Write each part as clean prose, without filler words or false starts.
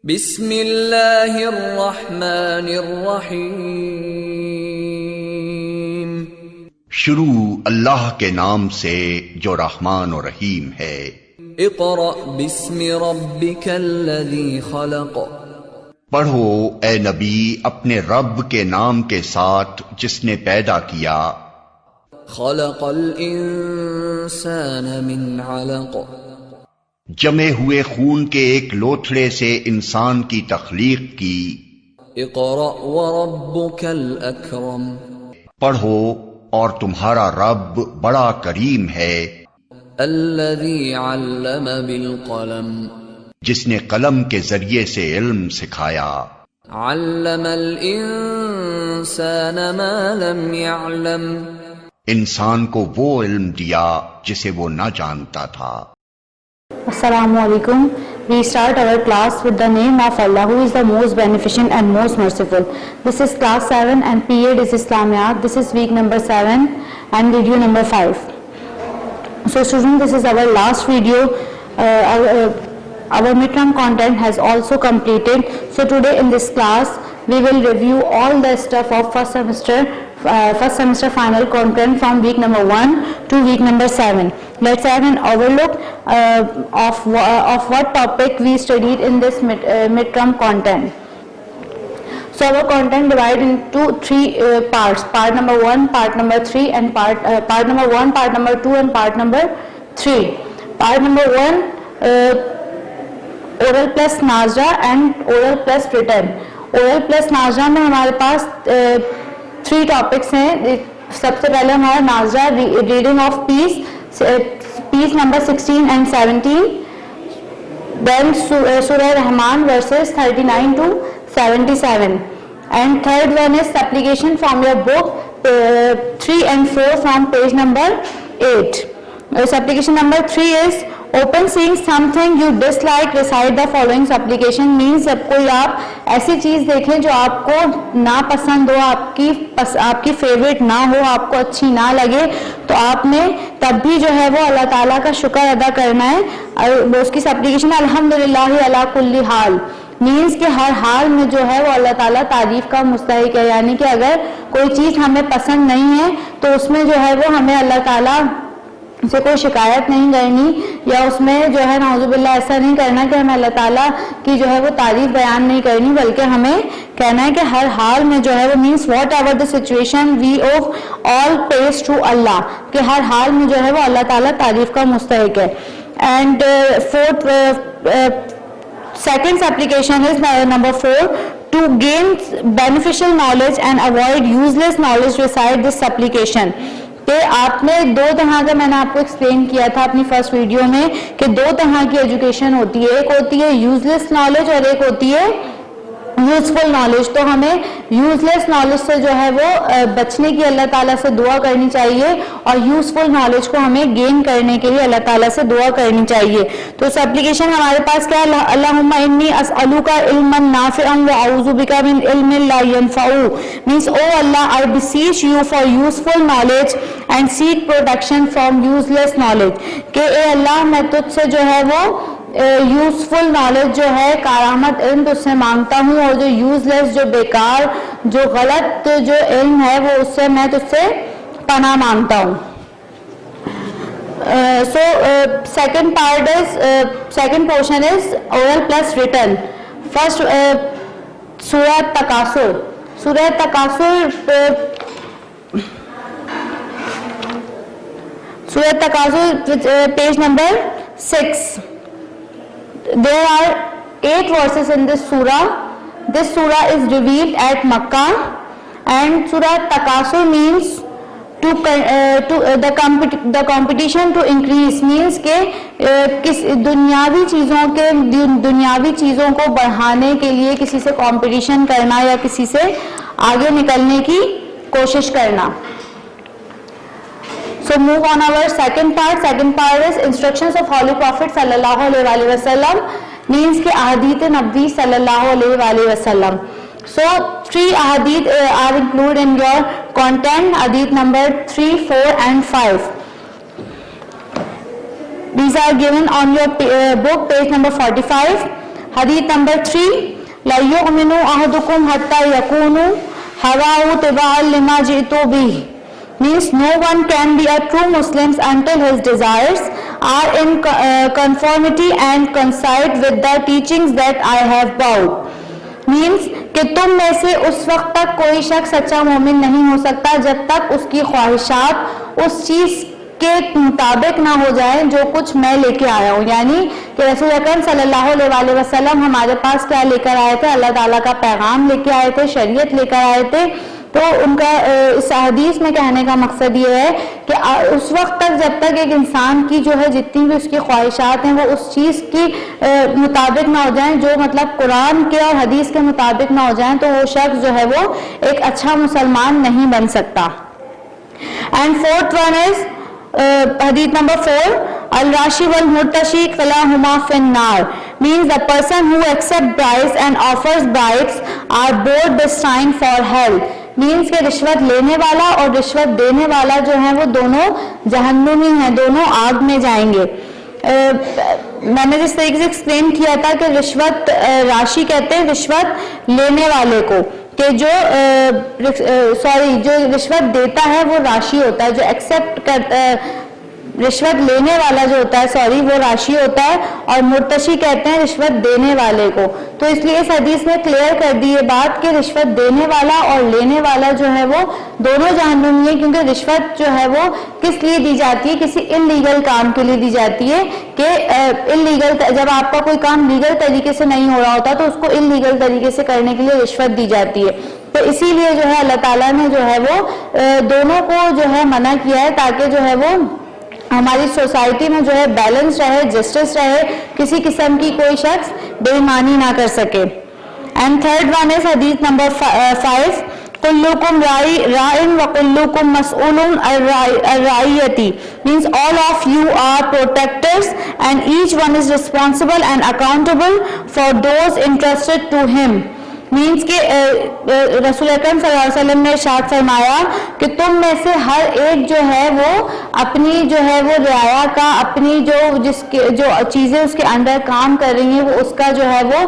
بسم اللہ الرحمن الرحیم. شروع اللہ کے نام سے جو رحمان و رحیم ہے. اقرأ بسم ربک الذی خلق. پڑھو اے نبی اپنے رب کے نام کے ساتھ جس نے پیدا کیا. خلق الانسان من علق. جمے ہوئے خون کے ایک لوتھڑے سے انسان کی تخلیق کی. اقرأ وربک الاکرم. پڑھو اور تمہارا رب بڑا کریم ہے. الذی علم بالقلم. جس نے قلم کے ذریعے سے علم سکھایا. علم الانسان ما لم يعلم. انسان کو وہ علم دیا جسے وہ نہ جانتا تھا. Assalamu alaikum. We start our class with the name of Allah, who is the most beneficent and most merciful. This is class 7 and period is Islamiyat. This is week number 7 and video number 5. So students, this is our last video. Our midterm content has also completed. So today in this class we will review all the stuff of first semester final content from week number 1 to week number 7. Let's have an overlook of what topic we studied in this midterm content. So our content divided into three parts: part number 1, part number 3, and part number 1, part number 2, and part number 3. Part number 1, oral plus nazra and oral plus written. oral plus nazra میں ہمارے پاس 3 topics ہیں. سب سے پہلے ہمارا نازرہ reading of piece number 16 and 17. Then سورہ رحمان verses 39 to 77. And third one is supplication from your book 3 and 4 from page number 8. Supplication number 3 is open seeing something you dislike, recite the following supplication. Means جب کوئی آپ ایسی چیز دیکھیں جو آپ کو ناپسند ہو, آپ کی فیوریٹ نہ ہو, آپ کو اچھی نہ لگے, تو آپ نے تب بھی جو ہے وہ اللہ تعالیٰ کا شکر ادا کرنا ہے. اور اس کی سپلیکیشن الحمدللہ علی کل حال. مینس کہ ہر حال میں جو ہے وہ اللہ تعالیٰ تعریف کا مستحق ہے. یعنی کہ اگر کوئی چیز ہمیں پسند نہیں ہے تو اس میں جو ہے وہ ہمیں اللہ تعالیٰ سے کوئی شکایت نہیں کرنی, یا اس میں جو ہے نعوذ باللہ ایسا نہیں کرنا کہ ہمیں اللہ تعالیٰ کی جو ہے وہ تعریف بیان نہیں کرنی, بلکہ ہمیں کہنا ہے کہ ہر حال میں جو ہے وہ means whatever the situation we of all praise to Allah, کہ ہر حال میں جو ہے وہ اللہ تعالیٰ تعریف کا مستحق ہے. And second application is number 4, to gain beneficial knowledge and avoid useless knowledge. Recite this supplication. کہ آپ نے 2 طرح کا, میں نے آپ کو ایکسپلین کیا تھا اپنی فرسٹ ویڈیو میں کہ 2 طرح کی ایجوکیشن ہوتی ہے. ایک ہوتی ہے یوزلیس نالج اور ایک ہوتی ہے یوزفل نالج. تو ہمیں یوزلیس نالج سے جو ہے وہ بچنے کی اللہ تعالیٰ سے دعا کرنی چاہیے, اور یوزفل نالج کو ہمیں گین کرنے کے لیے اللہ تعالیٰ سے دعا کرنی چاہیے. تو اس اپلیکیشن ہمارے پاس کیا ہے, اللہم انی اسألک علما نافعا واعوذ بک من علم لا ينفع. means oh Allah, I beseech you for useful knowledge and seek protection from useless knowledge. کہ اے اللہ میں تجھ سے جو ہے وہ یوزفل نالج جو ہے, کارآمد علم تجھ سے مانگتا ہوں, اور جو یوزلیس, جو بیکار, جو غلط جو علم ہے وہ اس سے میں تجھ سے پناہ مانگتا ہوں. So second portion is oral plus written. First سورہ تکاثر. سورہ تکاثر page number 6. There are 8 verses in this surah. This surah is revealed at Makkah, and surah Takasur means the competition to increase. means کہ دنیاوی چیزوں کو بڑھانے کے لیے کسی سے کمپٹیشن کرنا یا کسی سے آگے نکلنے کی کوشش کرنا. So move on our second part. Second part is instructions of Holy Prophet sallallahu alaihi wasallam. means کہ احادیث نبوی صلی اللہ علیہ وسلم. So 3 ahadith are included in your content. Hadith number 3, 4 and 5. These are given on your book page number 45. حدیث number 3 لا یؤمن احدکم حتی یکون ہواہ تبعا لما جئت بہ means no one can be a true Muslim until his desires are in conformity and coincide with the teachings that I have brought means کہ تم میں سے اس وقت تک کوئی شخص سچا مومن نہیں ہو سکتا جب تک اس کی خواہشات اس چیز کے مطابق نہ ہو جائیں جو کچھ میں لے کے آیا ہوں. یعنی کہ رسول اکرم صلی اللہ علیہ وسلم ہمارے پاس کیا لے کر آئے تھے؟ اللہ تعالیٰ کا پیغام لے کے آئے تھے, شریعت لے کر آئے تھے. تو ان کا اس حدیث میں کہنے کا مقصد یہ ہے کہ اس وقت تک جب تک ایک انسان کی جو ہے جتنی بھی اس کی خواہشات ہیں وہ اس چیز کی مطابق نہ ہو جائیں جو مطلب قرآن کے اور حدیث کے مطابق نہ ہو جائیں تو وہ شخص جو ہے وہ ایک اچھا مسلمان نہیں بن سکتا. اینڈ فورتھ ون از حدیث نمبر 4 الراشی والمرتشی کلاہما فی النار means the person who accepts bribes and offers bribes are both destined for hell means کہ رشوت لینے والا اور رشوت دینے والا جو ہیں وہ دونوں جہنمی ہیں, دونوں آگ میں جائیں گے. میں نے جس طریقے سے ایکسپلین کیا تھا کہ رشوت راشی کہتے ہیں رشوت لینے والے کو, کہ جو جو رشوت دیتا ہے وہ راشی ہوتا ہے, جو ایکسیپٹ کرتا ہے رشوت لینے والا جو ہوتا ہے وہ راشی ہوتا ہے, اور مرتشی کہتے ہیں رشوت دینے والے کو. تو اس لیے اس حدیث میں کلیئر کر دی یہ بات کہ رشوت دینے والا اور لینے والا جو ہے وہ دونوں جہنمی ہیں, کیونکہ رشوت جو ہے وہ کس لیے دی جاتی ہے؟ کسی انلیگل کام کے لیے دی جاتی ہے کہ انلیگل جب آپ کا کوئی کام لیگل طریقے سے نہیں ہو رہا ہوتا تو اس کو انلیگل طریقے سے کرنے کے لیے رشوت دی جاتی ہے. تو اسی لیے جو ہے اللہ تعالیٰ نے جو ہے وہ دونوں کو جو ہے منع کیا ہے تاکہ جو ہے وہ ہماری سوسائٹی میں جو ہے بیلنس رہے, جسٹس رہے, کسی قسم کی کوئی شخص بے ایمانی نہ کر سکے. اینڈ تھرڈ ون از حدیث نمبر 5 کلکم رائن وکلکم مسئول عن رعیتی means all of you are protectors and each one is responsible and accountable for those entrusted to him means کہ رسول اکرم صلی اللہ علیہ وسلم نے ارشاد فرمایا کہ تم میں سے ہر ایک جو ہے وہ اپنی جو ہے وہ رعایا کا, اپنی جو چیزیں اس کے اندر کام کر رہی ہیں وہ اس کا جو ہے وہ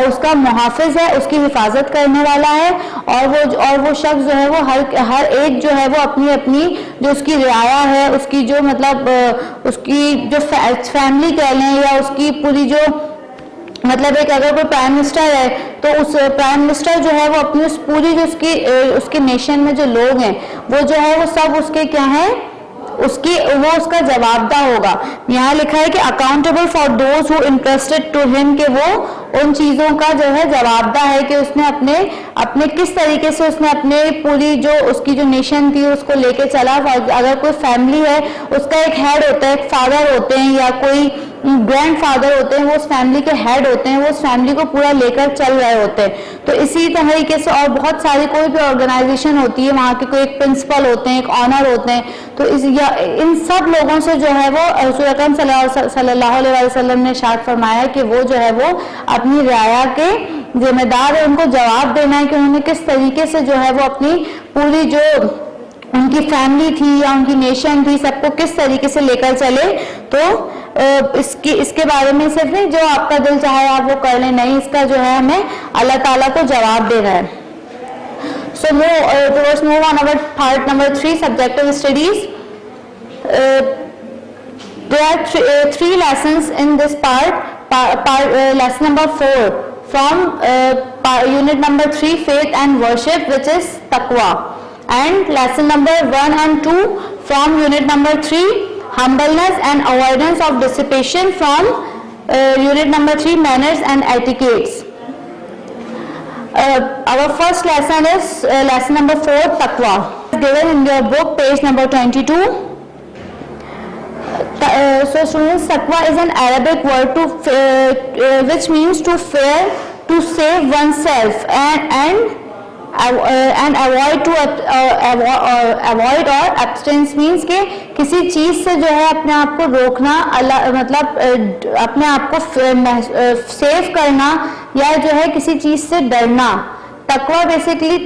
اس کا محافظ ہے, اس کی حفاظت کرنے والا ہے. اور وہ شخص جو ہے وہ ہر ایک جو ہے وہ اپنی جو اس کی رعایا ہے, اس کی جو مطلب اس کی جو فیملی کہہ لیں یا اس کی پوری جو مطلب ایک اگر کوئی پرائم منسٹر ہے تو اس پرائم منسٹر جو ہے وہ اپنی اس پوری جو اس کے نیشن میں جو لوگ ہیں وہ جو ہے وہ سب اس کے کیا ہیں, وہ اس کا جواب دہ ہوگا. یہاں لکھا ہے کہ accountable for those who interested to ہم, کہ وہ ان چیزوں کا جو ہے جواب دہ ہے کہ اس نے اپنے کس طریقے سے اس نے اپنے پوری جو اس کی جو نیشن تھی اس کو لے کے چلا. اگر کوئی فیملی ہے اس کا ایک ہیڈ ہوتا ہے, ایک فادر ہوتے ہیں یا کوئی گرینڈ فادر ہوتے ہیں, وہ اس فیملی کے ہیڈ ہوتے ہیں, وہ اس فیملی کو پورا لے کر چل رہے ہوتے ہیں. تو اسی طریقے سے اور بہت ساری کوئی بھی آرگنائزیشن ہوتی ہے وہاں کے کوئی ایک پرنسپل ہوتے ہیں, ایک آنر ہوتے ہیں. تو ان سب لوگوں سے جو ہے وہ رسول اکرم صلی اللہ علیہ وسلم نے ارشاد فرمایا کہ وہ جو ہے وہ اپنی رعایا کے ذمہ دار ہے, ان کو جواب دینا ہے کہ انہوں نے کس طریقے سے جو ہے وہ اپنی پوری جو ان کی فیملی تھی یا ان کی نیشن تھی سب کو کس طریقے سے لے کر چلے. تو اس کے بارے میں صرف نہیں جو آپ کا دل چاہے آپ وہ کر لیں, نہیں, اس کا جو ہے ہمیں اللہ تعالیٰ کو جواب دینا ہے. So let's move on our part number 3, subjective studies. There are three lessons in this part lesson number 4 from unit number 3, faith and worship, which is taqwa, and lesson number 1 and 2 from unit number 3, humbleness and avoidance of dissipation, from unit number 3, manners and etiquettes. Our first lesson is lesson number 4, taqwa, given in your book page number 22. So students, taqwa is an Arabic word which means to fear, to save oneself and avoid or abstinence means کہ کسی چیز سے جو ہے اپنے آپ کو روکنا, مطلب اپنے آپ کو سیف کرنا یا جو ہے کسی چیز سے ڈرنا. تقوی بیسیکلی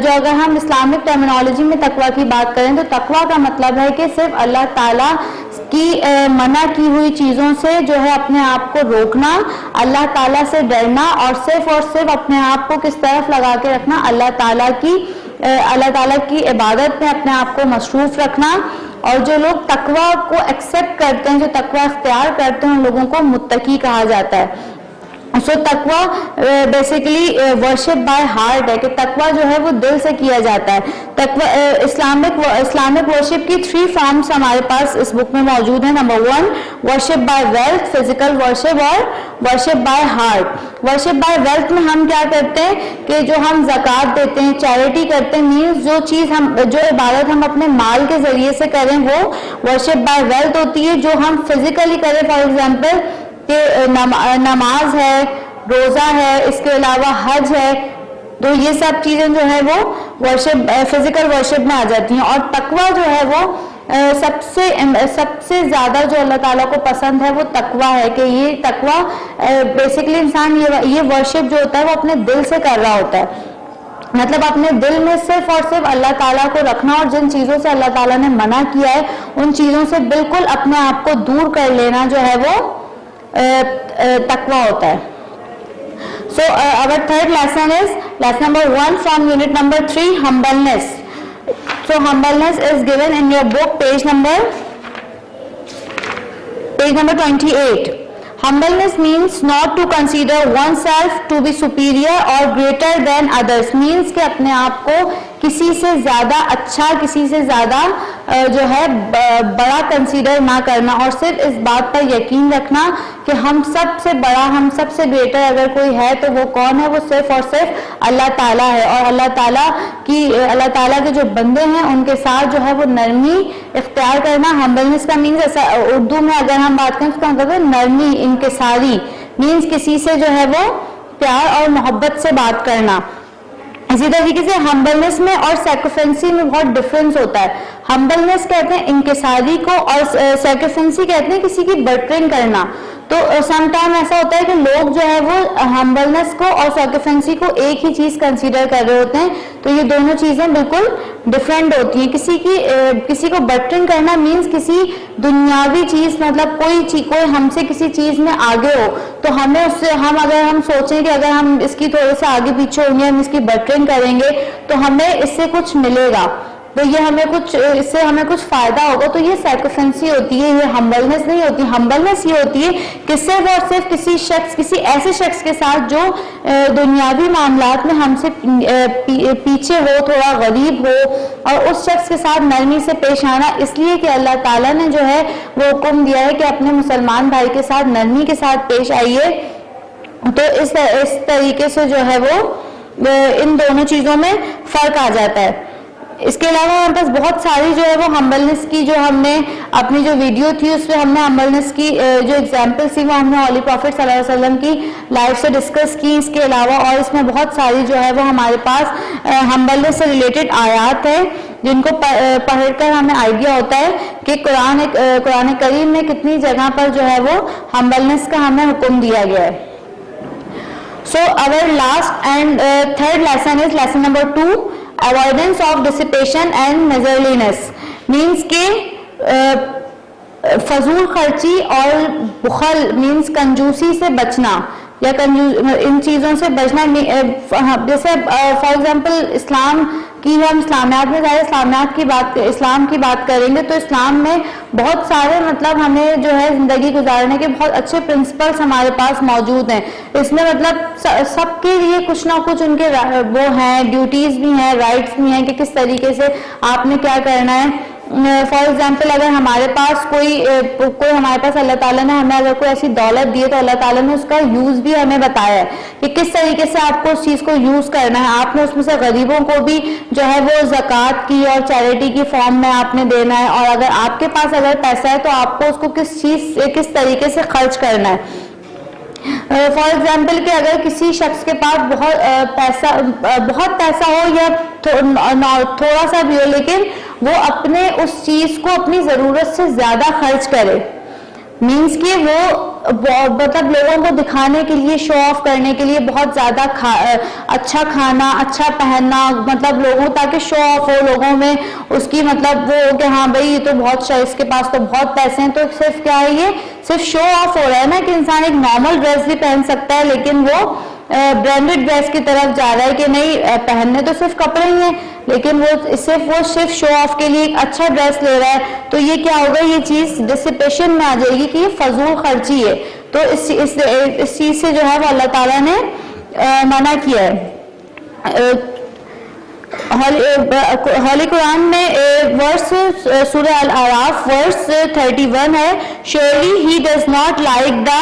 جو اگر ہم اسلامک ٹرمینالوجی میں تقوی کی بات کریں تو تقوی کا مطلب ہے کہ صرف اللہ تعالیٰ کی منع کی ہوئی چیزوں سے جو ہے اپنے آپ کو روکنا, اللہ تعالیٰ سے ڈرنا, اور صرف اپنے آپ کو کس طرف لگا کے رکھنا, اللہ تعالیٰ کی عبادت میں اپنے آپ کو مصروف رکھنا. اور جو لوگ تقوی کو ایکسیپٹ کرتے ہیں, جو تقوی اختیار کرتے ہیں, ان لوگوں کو متقی کہا جاتا ہے. سو تقوی بیسیکلی ورشپ بائی ہارٹ ہے, کہ تقوی جو ہے وہ دل سے کیا جاتا ہے. تقوی اسلامک ورشپ کی 3 فارمز ہمارے پاس اس بک میں موجود ہیں. Number 1 worship by wealth, physical worship, اور worship by heart. Worship by wealth میں ہم کیا کرتے ہیں کہ جو ہم زکوٰۃ دیتے ہیں, چیریٹی کرتے ہیں, مینس جو عبادت ہم اپنے مال کے ذریعے سے کریں وہ ورشپ بائی ویلتھ ہوتی ہے. جو ہم فزیکلی کریں, فار ایگزامپل کہ نماز ہے, روزہ ہے, اس کے علاوہ حج ہے, تو یہ سب چیزیں جو ہے وہ ورشپ, فزیکل ورشپ میں آ جاتی ہیں. اور تقوی جو ہے وہ سب سے زیادہ جو اللہ تعالیٰ کو پسند ہے وہ تقوی ہے, کہ یہ تقوی بیسیکلی انسان یہ ورشپ جو ہوتا ہے وہ اپنے دل سے کر رہا ہوتا ہے. مطلب اپنے دل میں صرف اور صرف اللہ تعالیٰ کو رکھنا, اور جن چیزوں سے اللہ تعالیٰ نے منع کیا ہے ان چیزوں سے بالکل اپنے آپ کو دور کر لینا جو ہے وہ تقوی ہوتا ہے. So our third lesson is lesson number 1 from unit number 3, humbleness. So humbleness is given in your book page number 28. Humbleness means not to consider oneself to be superior or greater than others. Means کہ اپنے آپ کو کسی سے زیادہ اچھا, کسی سے زیادہ جو ہے بڑا کنسیڈر نہ کرنا, اور صرف اس بات پر یقین رکھنا کہ ہم سب سے بڑا, ہم سب سے بہتر اگر کوئی ہے تو وہ کون ہے, وہ صرف اور صرف اللہ تعالیٰ ہے. اور اللہ تعالیٰ کے جو بندے ہیں ان کے ساتھ جو ہے وہ نرمی اختیار کرنا. ہمبلنس کا مینس اردو میں اگر ہم بات کریں اس کا مطلب ہے نرمی, انکساری, مینس کسی سے جو ہے وہ پیار اور محبت سے بات کرنا. اسی طریقے سے ہمبلنس میں اور سیکریفنسی میں بہت ڈفرینس ہوتا ہے. ہمبلنس کہتے ہیں انکساری کو, اور سیکریفنسی کہتے ہیں کسی کی بٹرنگ کرنا. تو سم ٹائم ایسا ہوتا ہے کہ لوگ جو ہے وہ ہمبلنس کو اور سیکریفنسی کو ایک ہی چیز کنسیڈر کر رہے ہوتے ہیں, تو یہ دونوں چیزیں بالکل ڈفرینٹ ہوتی ہیں. کسی کو بٹرنگ کرنا مینس کسی دنیاوی چیز, مطلب کوئی ہم سے کسی چیز میں آگے ہو تو ہمیں اس سے اگر ہم سوچیں کہ اگر ہم اس کی تھوڑے سے آگے پیچھے ہوں گے, ہم اس کی بٹرنگ کریں گے تو ہمیں اس سے کچھ ملے گا, تو یہ اس سے ہمیں کچھ فائدہ ہوگا, تو یہ سیکریفنسی ہوتی ہے, یہ ہمبلنس نہیں ہوتی. ہمبلنس یہ ہوتی ہے کہ صرف اور صرف کسی ایسے شخص کے ساتھ جو دنیاوی معاملات میں ہم سے پیچھے ہو, تھوڑا غریب ہو, اور اس شخص کے ساتھ نرمی سے پیش آنا, اس لیے کہ اللہ تعالیٰ نے جو ہے وہ حکم دیا ہے کہ اپنے مسلمان بھائی کے ساتھ نرمی کے ساتھ پیش آئیے. تو اس طریقے سے جو ہے وہ ان دونوں چیزوں میں فرق آ جاتا ہے. اس کے علاوہ ہمارے پاس بہت ساری جو ہے وہ ہمبلنس کی, جو ہم نے اپنی جو ویڈیو تھی اس میں ہم نے ہمبلنس کی جو ایگزامپلس تھی وہ ہم نے ہولی پروفٹ صلی اللہ علیہ وسلم کی لائف سے ڈسکس کی. اس کے علاوہ اور اس میں بہت ساری جو ہے وہ ہمارے پاس ہمبلنس سے ریلیٹڈ آیات ہیں جن کو پڑھ کر ہمیں آئیڈیا ہوتا ہے کہ قرآن کریم میں کتنی جگہ پر جو ہے وہ ہمبلنس کا ہمیں حکم دیا گیا ہے. So our last and third lesson is lesson number 2, avoidance of dissipation and miserliness. Means کہ فضول خرچی اور بخل مینس کنجوسی سے بچنا, یا ان چیزوں سے بچنا. جیسے فار ایگزامپل اسلام کی, ہم اسلامیات میں زیادہ اسلام کی بات کریں گے تو اسلام میں بہت سارے مطلب ہمیں جو ہے زندگی گزارنے کے بہت اچھے پرنسپلس ہمارے پاس موجود ہیں. اس میں مطلب سب کے لیے کچھ نہ کچھ ان کے وہ ہیں, ڈیوٹیز بھی ہیں, رائٹس بھی ہیں کہ کس طریقے سے آپ نے کیا کرنا ہے. فار ایگزامپل اگر ہمارے پاس کوئی ہمارے پاس اللہ تعالیٰ نے ہمیں اگر کوئی ایسی دولت دی ہے تو اللہ تعالیٰ نے اس کا یوز بھی ہمیں بتایا ہے کہ کس طریقے سے آپ کو اس چیز کو یوز کرنا ہے. آپ نے اس میں سے غریبوں کو بھی جو ہے وہ زکوٰۃ کی اور چیریٹی کی فارم میں آپ نے دینا ہے, اور اگر آپ کے پاس اگر پیسہ ہے تو آپ کو اس کو کس طریقے سے خرچ کرنا ہے. فار ایگزامپل کہ اگر کسی شخص کے پاس بہت پیسہ ہو یا تھوڑا سا بھی ہو, لیکن وہ اپنے اس چیز کو اپنی ضرورت سے زیادہ خرچ کرے, مینس کہ وہ مطلب لوگوں کو دکھانے کے لیے، شو آف کرنے کے لیے بہت زیادہ اچھا کھانا، اچھا پہننا، مطلب لوگوں تاکہ شو آف ہو لوگوں میں اس کی، مطلب وہ کہ ہاں بھائی یہ تو بہت اس کے پاس تو بہت پیسے ہیں. تو صرف کیا ہے، یہ صرف شو آف ہو رہا ہے نا کہ انسان ایک نارمل ڈریس بھی پہن سکتا ہے لیکن وہ برانڈڈ ڈریس کی طرف جا رہا ہے کہ نہیں پہننے تو صرف کپڑے ہی ہیں لیکن وہ صرف شو آف کے لیے ایک اچھا ڈریس لے رہا ہے. تو یہ کیا ہوگا، یہ چیز ڈسپیشن میں آ جائے گی کہ یہ فضول خرچی ہے. تو اس چیز سے جو ہے وہ اللہ تعالیٰ نے منع کیا ہے. ہولی قرآن میں ورس سورہ الاعراف ورس 31 ہے، surely he does not like the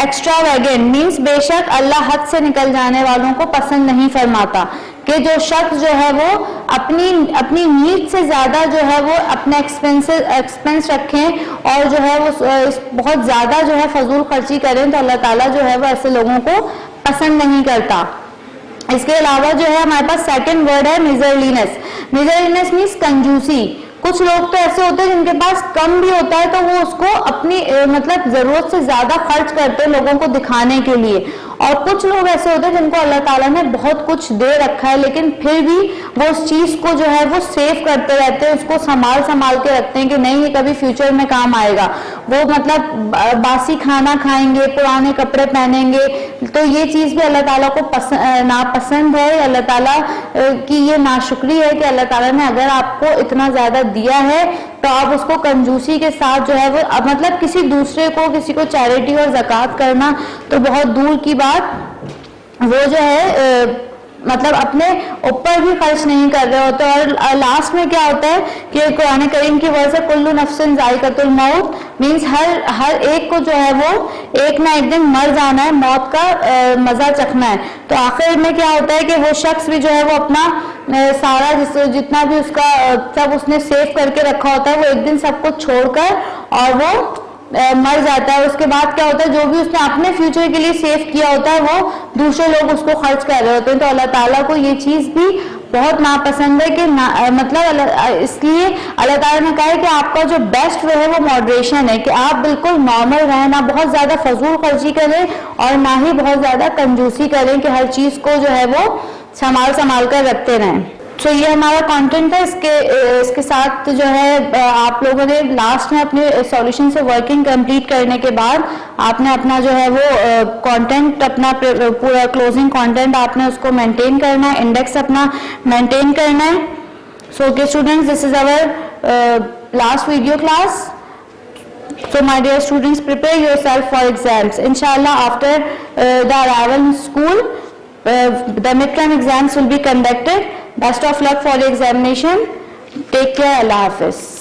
extravagant means بے شک اللہ حد سے نکل جانے والوں کو پسند نہیں فرماتا، کہ جو شخص جو ہے وہ اپنی نیڈ سے زیادہ جو ہے وہ اپنے ایکسپینس رکھیں اور جو ہے وہ بہت زیادہ جو ہے فضول خرچی کریں، تو اللہ تعالیٰ جو ہے وہ ایسے لوگوں کو پسند نہیں کرتا. اس کے علاوہ جو ہے ہمارے پاس سیکنڈ ورڈ ہے میزرلینس. میزرلینس مینس کنجوسی. کچھ لوگ تو ایسے ہوتے ہیں جن کے پاس کم بھی ہوتا ہے تو وہ اس کو اپنی مطلب ضرورت سے زیادہ خرچ کرتے ہیں لوگوں کو دکھانے کے لیے، اور کچھ لوگ ایسے ہوتے ہیں جن کو اللہ تعالیٰ نے بہت کچھ دے رکھا ہے لیکن پھر بھی وہ اس چیز کو جو ہے وہ سیو کرتے رہتے ہیں، اس کو سنبھال کے رکھتے ہیں کہ نہیں یہ کبھی فیوچر میں کام آئے گا. وہ مطلب باسی کھانا کھائیں گے، پرانے کپڑے پہنیں گے. تو یہ چیز بھی اللہ تعالیٰ کو ناپسند ہے. اللہ تعالیٰ کی یہ ناشکری ہے کہ اللہ تعالیٰ نے اگر آپ کو اتنا زیادہ دیا ہے تو آپ اس کو کنجوسی کے ساتھ جو ہے وہ مطلب کسی دوسرے کو، کسی کو چیریٹی اور زکوٰۃ کرنا تو بہت دور کی بات، وہ جو ہے مطلب اپنے اوپر بھی خرچ نہیں کر رہے ہوتے. اور لاسٹ میں کیا ہوتا ہے کہ قرآن کریم کی وجہ سے کل نفس ذائقۃ الموت مینس ہر ایک کو جو ہے وہ ایک نہ ایک دن مر جانا ہے، موت کا مزہ چکھنا ہے. تو آخر میں کیا ہوتا ہے کہ وہ شخص بھی جو ہے وہ اپنا سارا جتنا بھی اس کا سب اس نے سیو کر کے رکھا ہوتا ہے وہ ایک دن سب کو چھوڑ کر اور وہ مر جاتا ہے. اس کے بعد کیا ہوتا ہے، جو بھی اس نے اپنے فیوچر کے لیے سیو کیا ہوتا ہے وہ دوسرے لوگ اس کو خرچ کر رہے ہوتے ہیں. تو اللہ تعالیٰ کو یہ چیز بھی بہت ناپسند ہے کہ مطلب اس لیے اللہ تعالیٰ نے کہا ہے کہ آپ کا جو بیسٹ وہ ہے وہ ماڈریشن ہے، کہ آپ بالکل نارمل رہیں، نہ بہت زیادہ فضول خرچی کریں اور نہ ہی بہت زیادہ کنجوسی کریں، کہ ہر چیز کو جو ہے وہ سنبھال کر رکھتے رہیں. تو یہ ہمارا کانٹینٹ ہے. اس کے ساتھ جو ہے آپ لوگوں نے لاسٹ میں اپنے سولوشن سے ورکنگ کمپلیٹ کرنے کے بعد آپ نے اپنا جو ہے وہ کانٹینٹ، اپنا پورا کلوزنگ کانٹینٹ آپ نے اس کو مینٹین کرنا ہے، انڈیکس اپنا مینٹین کرنا ہے. So okay students, this is our last video class. So my dear students, prepare yourself for exams. Inshallah, after the arrival in school, the midterm exams will be conducted. Best of luck for the examination. Take care. Allah Hafiz.